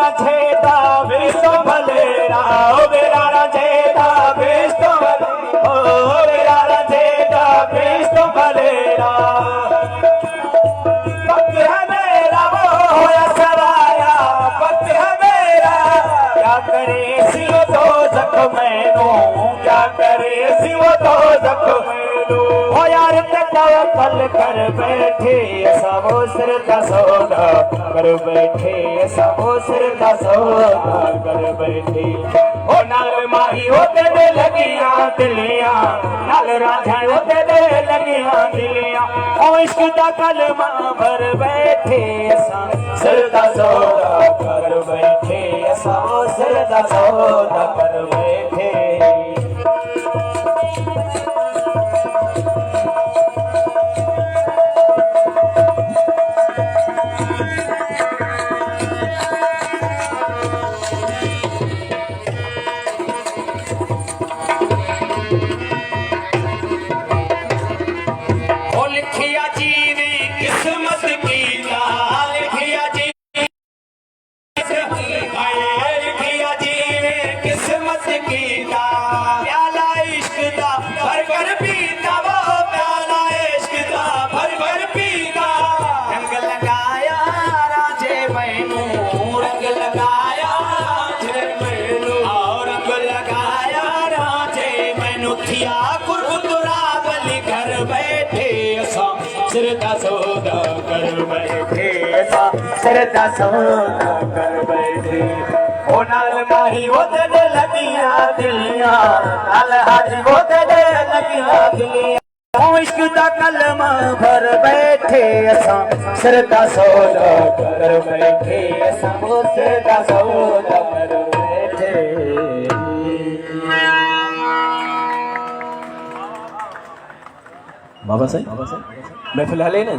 राजेदा विष्णु भलेरा, ओ मेरा राजेदा विष्णु भलेरा, ओ मेरा राजेदा विष्णु भलेरा। भक्त है मेरा वो होया सराया, भक्त है मेरा, क्या करे शिव तो जख मैनू, क्या करे शिव तो जख मैनू। हो यार तवक्कल कर बैठे सब सिर का सौदा कर बैठे, सब सिर का सौदा कर बैठे। ओ नाल माही होते दे लगिया दिलियां, नाल राजा होते दे लगिया दिलियां। ओ इश्क दा कलमा भर बैठे सब सिर का सौदा कर बैठे, सब सिर का सौदा कर बैठे। सिर का सौदा कर बैठे, सिर का सौदा कर बैठे। ओ नाल माही वो तेरे लगिया दिलियां, नाल हाजी वो तेरे लगिया दिलियां। ओ इश्क दा कलमा भर बैठे असां, सिर का सौदा कर बैठे, असां सिर का सौदा कर बैठे। बाबा साहब मैं फिलहाल है ना